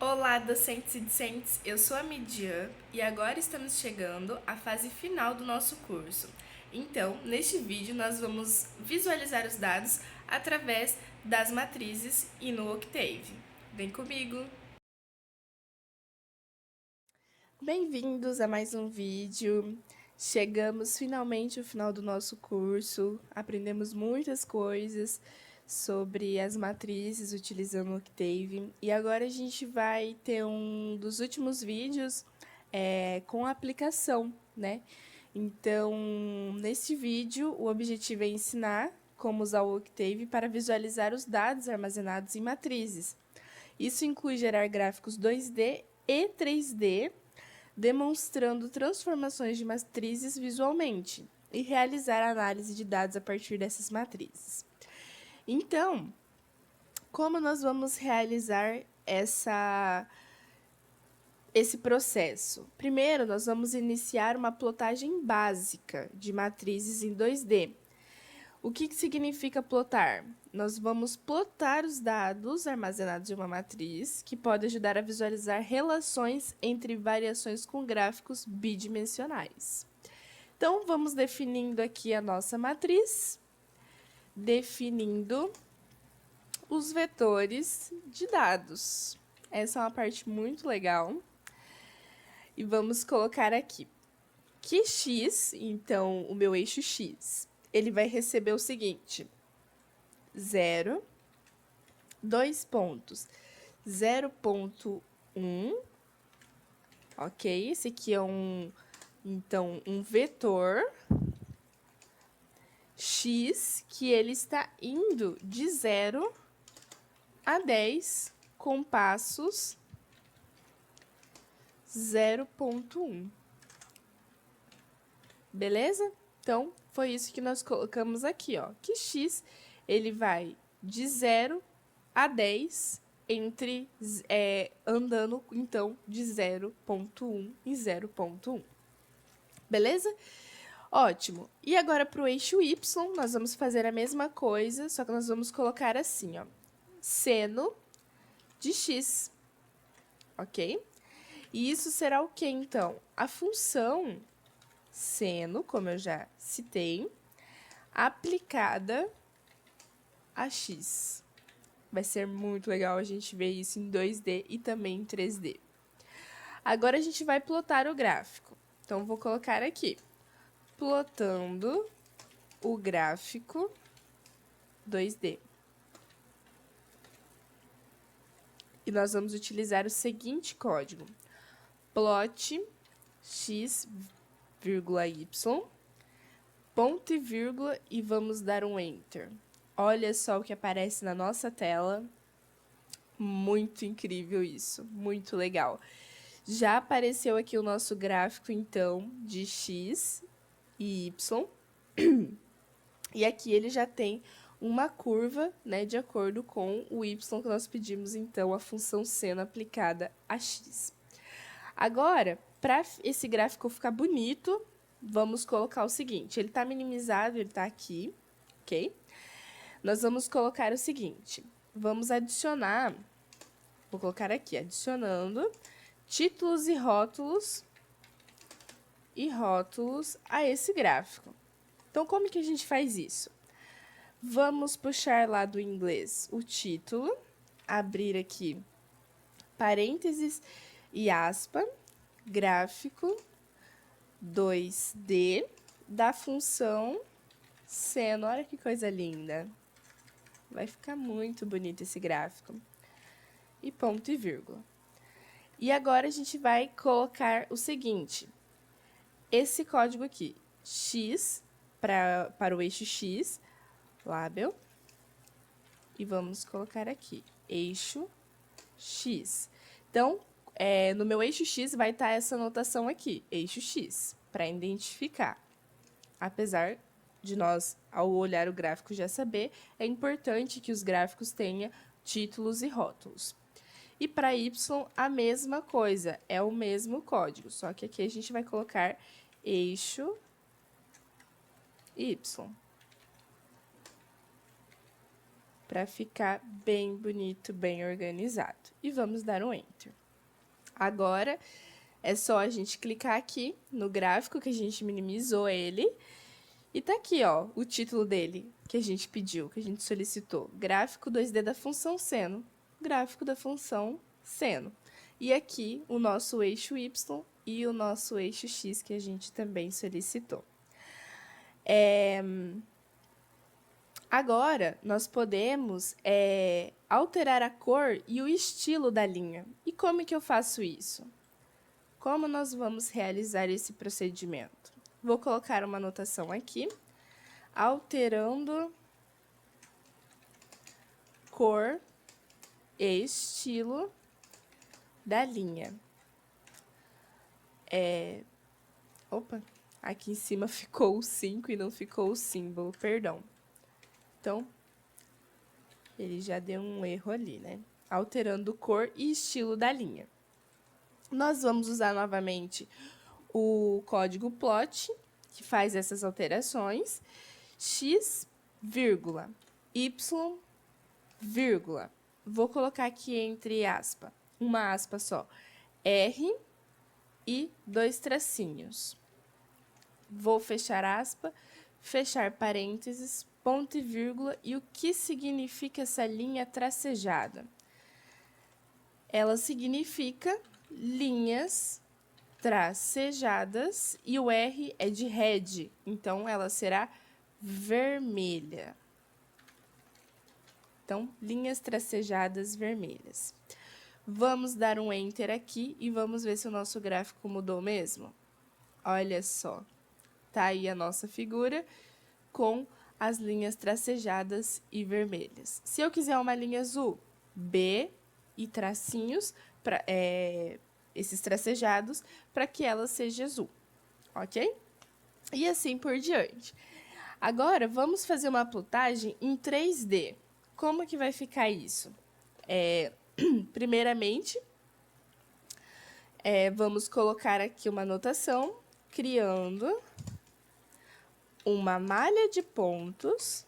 Olá, docentes e discentes, eu sou a Midian e agora estamos chegando à fase final do nosso curso. Então, neste vídeo, nós vamos visualizar os dados através das matrizes e no Octave. Vem comigo! Bem-vindos a mais um vídeo. Chegamos finalmente ao final do nosso curso, aprendemos muitas coisas sobre as matrizes utilizando o Octave e agora a gente vai ter um dos últimos vídeos com a aplicação, né? Então, neste vídeo, o objetivo é ensinar como usar o Octave para visualizar os dados armazenados em matrizes. Isso inclui gerar gráficos 2D e 3D, demonstrando transformações de matrizes visualmente e realizar análise de dados a partir dessas matrizes. Então, como nós vamos realizar esse processo? Primeiro, nós vamos iniciar uma plotagem básica de matrizes em 2D. O que significa plotar? Nós vamos plotar os dados armazenados em uma matriz, que pode ajudar a visualizar relações entre variações com gráficos bidimensionais. Então, vamos definindo aqui a nossa matriz, definindo os vetores de dados. Essa é uma parte muito legal. E vamos colocar aqui que x, então, o meu eixo x, ele vai receber o seguinte: 0, 2 pontos, 0,1, ok? Esse aqui é então, um vetor x que ele está indo de 0 a 10 com passos 0,1. Beleza? Então, foi isso que nós colocamos aqui, ó. Que x, ele vai de 0 a 10 andando, então, de 0,1 em 0,1. Beleza? Ótimo. E agora, para o eixo y, nós vamos fazer a mesma coisa, só que nós vamos colocar assim, ó. Seno de x, ok? E isso será o quê, então? A função seno, como eu já citei, aplicada a x. Vai ser muito legal a gente ver isso em 2D e também em 3D. Agora, a gente vai plotar o gráfico. Então, vou colocar aqui, plotando o gráfico 2D. E nós vamos utilizar o seguinte código: plot x, y, ponto e vírgula, e vamos dar um Enter. Olha só o que aparece na nossa tela. Muito incrível isso, muito legal. Já apareceu aqui o nosso gráfico, então, de x e y. E aqui ele já tem uma curva, né, de acordo com o y que nós pedimos, então, a função seno aplicada a x. Agora, para esse gráfico ficar bonito, vamos colocar o seguinte: ele está minimizado, ele está aqui, ok? Nós vamos colocar o seguinte: vamos adicionar, vou colocar aqui, adicionando títulos e rótulos a esse gráfico. Então, como que a gente faz isso? Vamos puxar lá do inglês o título, abrir aqui parênteses e aspa, gráfico 2D da função seno. Olha que coisa linda. Vai ficar muito bonito esse gráfico. E ponto e vírgula. E agora a gente vai colocar o seguinte: esse código aqui, x, para o eixo x, label, e vamos colocar aqui, eixo x. Então, no meu eixo x vai estar essa anotação aqui, eixo x, para identificar. Apesar de nós, ao olhar o gráfico, já saber, é importante que os gráficos tenham títulos e rótulos. E para y, a mesma coisa, é o mesmo código, só que aqui a gente vai colocar eixo y. para ficar bem bonito, bem organizado. E vamos dar um Enter. Agora, é só a gente clicar aqui no gráfico que a gente minimizou ele. E tá aqui, ó, o título dele que a gente pediu, que a gente solicitou. Gráfico 2D da função seno. Gráfico da função seno. E aqui o nosso eixo Y e o nosso eixo X que a gente também solicitou. Agora, nós podemos alterar a cor e o estilo da linha. E como que eu faço isso? Como nós vamos realizar esse procedimento? Vou colocar uma anotação aqui, alterando cor e estilo da linha. Opa, aqui em cima ficou o 5 e não ficou o símbolo, perdão. Então, ele já deu um erro ali, né? Alterando cor e estilo da linha. Nós vamos usar novamente o código plot, que faz essas alterações, x, vírgula, y, vírgula. Vou colocar aqui entre aspas, uma aspa só, R e 2 tracinhos. Vou fechar aspa, fechar parênteses, ponto e vírgula. E o que significa essa linha tracejada? Ela significa linhas tracejadas e o R é de red, então ela será vermelha. Então, linhas tracejadas vermelhas. Vamos dar um Enter aqui e vamos ver se o nosso gráfico mudou mesmo. Olha só, tá aí a nossa figura com as linhas tracejadas e vermelhas. Se eu quiser uma linha azul, B e tracinhos, esses tracejados, para que ela seja azul, ok? E assim por diante. Agora, vamos fazer uma plotagem em 3D. Como que vai ficar isso? Primeiramente, vamos colocar aqui uma anotação, criando uma malha de pontos,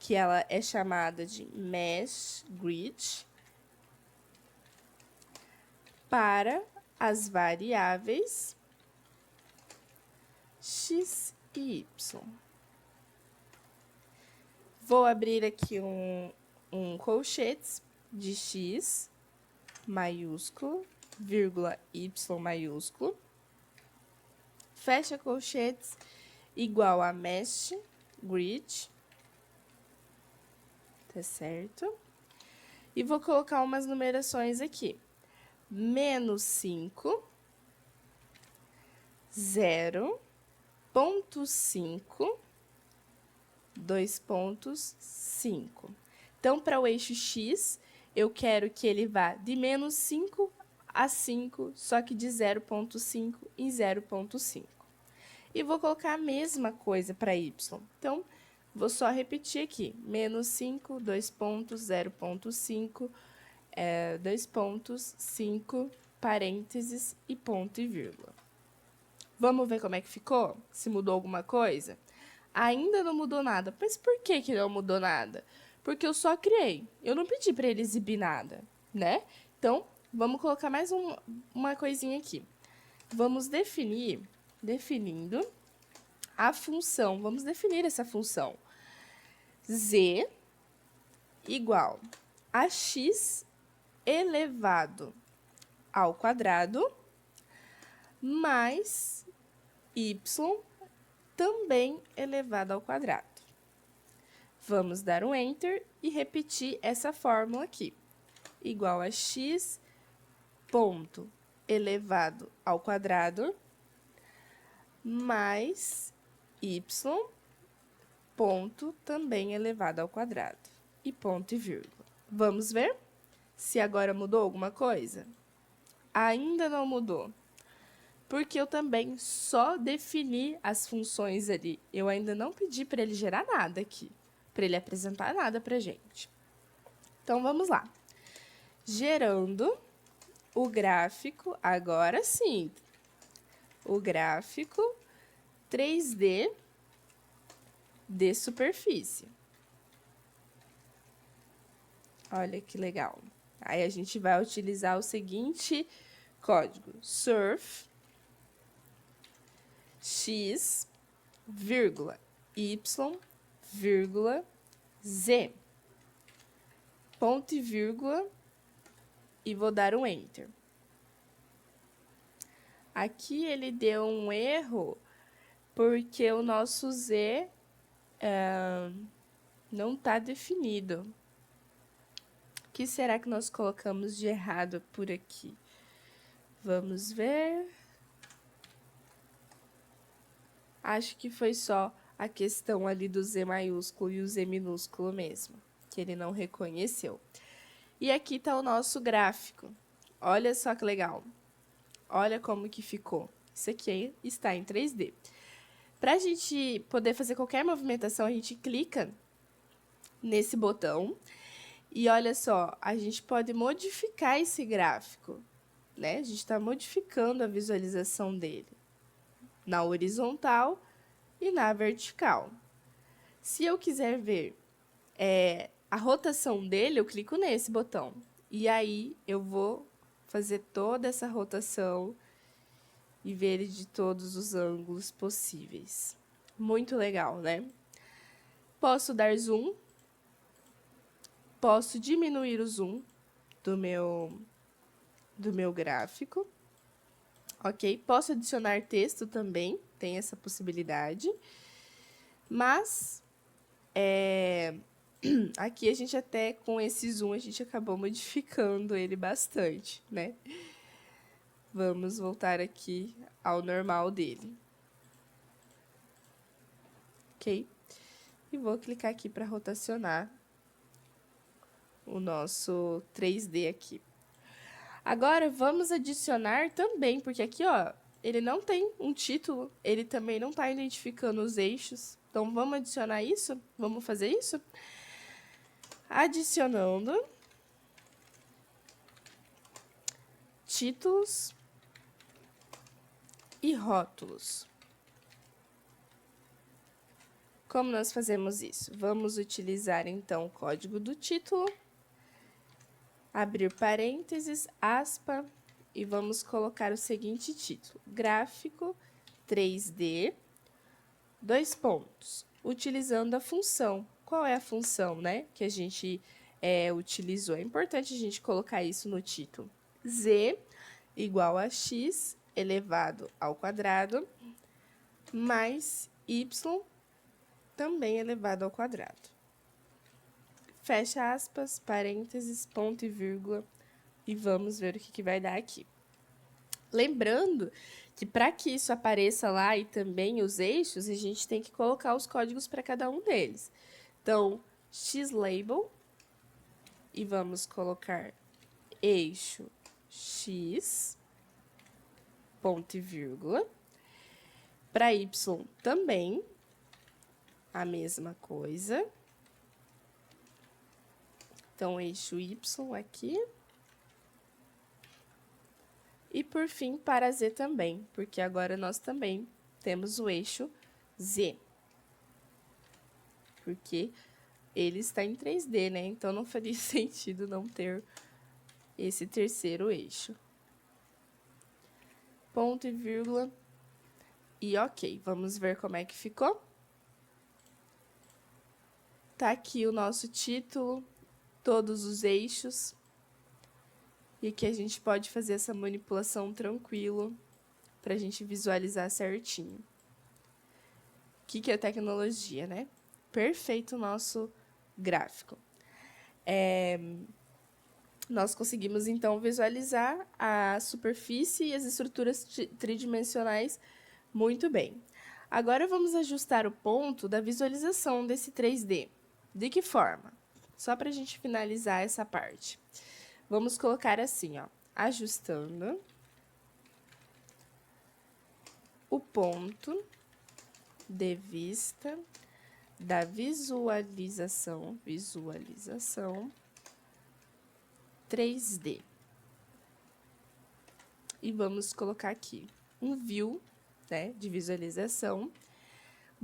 que ela é chamada de Mesh Grid, para as variáveis x e y. Vou abrir aqui um colchetes de x maiúsculo, vírgula y maiúsculo, fecha colchetes igual a Mesh Grid, tá certo? E vou colocar umas numerações aqui. -5, 0,5, 2,5. Então, para o eixo X, eu quero que ele vá de -5 a 5, só que de 0,5 em 0,5. E vou colocar a mesma coisa para Y. Então, vou só repetir aqui. -5, 2 pontos, 0,5, 2 pontos, 5, parênteses e ponto e vírgula. Vamos ver como é que ficou? Se mudou alguma coisa? Ainda não mudou nada. Mas por que que não mudou nada? Porque eu só criei. Eu não pedi para ele exibir nada, né? Então, vamos colocar mais uma coisinha aqui. Vamos definindo a função. Vamos definir essa função. Z igual a x elevado ao quadrado mais y também elevado ao quadrado. Vamos dar um Enter e repetir essa fórmula aqui. Igual a x ponto elevado ao quadrado mais y ponto também elevado ao quadrado. E ponto e vírgula. Vamos ver se agora mudou alguma coisa? Ainda não mudou. Porque eu também só defini as funções ali. Eu ainda não pedi para ele gerar nada aqui, para ele apresentar nada para a gente. Então, vamos lá. Gerando o gráfico, agora sim, o gráfico 3D de superfície. Olha que legal. Aí a gente vai utilizar o seguinte código: surf x, vírgula, y, vírgula, z. Ponto e vírgula, e vou dar um enter. Aqui ele deu um erro porque o nosso z não está definido. O que será que nós colocamos de errado por aqui? Vamos ver. Acho que foi só a questão ali do Z maiúsculo e o Z minúsculo mesmo, que ele não reconheceu. E aqui está o nosso gráfico. Olha só que legal. Olha como que ficou. Isso aqui está em 3D. Para a gente poder fazer qualquer movimentação, a gente clica nesse botão. E olha só, a gente pode modificar esse gráfico, né? A gente está modificando a visualização dele na horizontal e na vertical. Se eu quiser ver a rotação dele, eu clico nesse botão. E aí, eu vou fazer toda essa rotação e ver ele de todos os ângulos possíveis. Muito legal, né? Posso dar zoom. Posso diminuir o zoom do meu gráfico. Ok? Posso adicionar texto também, tem essa possibilidade. Mas, aqui a gente até, com esse zoom, a gente acabou modificando ele bastante, né? Vamos voltar aqui ao normal dele. Ok? E vou clicar aqui para rotacionar o nosso 3D aqui. Agora, vamos adicionar também, porque aqui, ó, ele não tem um título, ele também não está identificando os eixos. Então, vamos adicionar isso? Vamos fazer isso? Adicionando títulos e rótulos. Como nós fazemos isso? Vamos utilizar, então, o código do título, abrir parênteses, aspa, e vamos colocar o seguinte título: gráfico 3D, dois pontos, utilizando a função. Qual é a função, né, que a gente utilizou? É importante a gente colocar isso no título. Z igual a x elevado ao quadrado, mais y também elevado ao quadrado. Fecha aspas, parênteses, ponto e vírgula, e vamos ver o que vai dar aqui. Lembrando que para que isso apareça lá e também os eixos, a gente tem que colocar os códigos para cada um deles. Então, xlabel, e vamos colocar eixo x, ponto e vírgula. Para y também, a mesma coisa. Então, eixo y aqui. E, por fim, para z também, porque agora nós também temos o eixo z. Porque ele está em 3D, né? Então, não faria sentido não ter esse terceiro eixo. Ponto e vírgula. E ok, vamos ver como é que ficou. Tá aqui o nosso título, todos os eixos. E aqui a gente pode fazer essa manipulação tranquilo para a gente visualizar certinho. O que é tecnologia, né? Perfeito o nosso gráfico. Nós conseguimos, então, visualizar a superfície e as estruturas tridimensionais muito bem. Agora, vamos ajustar o ponto da visualização desse 3D. De que forma? Só para a gente finalizar essa parte. Vamos colocar assim, ó, ajustando o ponto de vista da visualização 3D. E vamos colocar aqui um view, né, de visualização.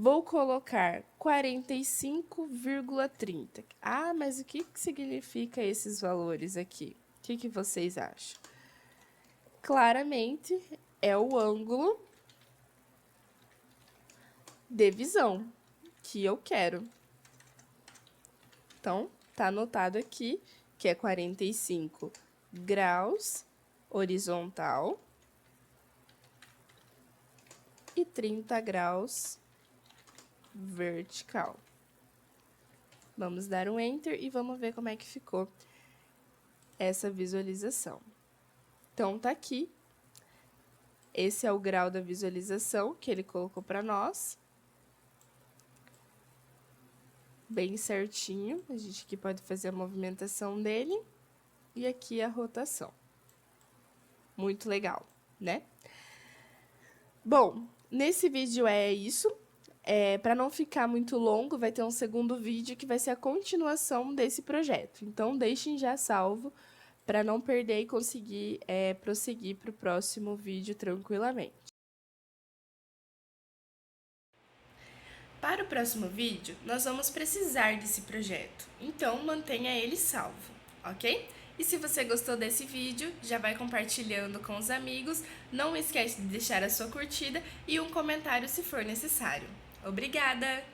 Vou colocar 45,30. Ah, mas o que significa esses valores aqui? O que vocês acham? Claramente, é o ângulo de visão que eu quero. Então, tá anotado aqui que é 45 graus horizontal e 30 graus vertical. Vamos dar um Enter e vamos ver como é que ficou essa visualização. Então, tá aqui. Esse é o grau da visualização que ele colocou para nós. Bem certinho. A gente aqui pode fazer a movimentação dele. E aqui a rotação. Muito legal, né? Bom, nesse vídeo é isso. Para não ficar muito longo, vai ter um segundo vídeo que vai ser a continuação desse projeto. Então, deixem já salvo para não perder e conseguir prosseguir para o próximo vídeo tranquilamente. Para o próximo vídeo, nós vamos precisar desse projeto, então mantenha ele salvo, ok? E se você gostou desse vídeo, já vai compartilhando com os amigos, não esquece de deixar a sua curtida e um comentário se for necessário. Obrigada!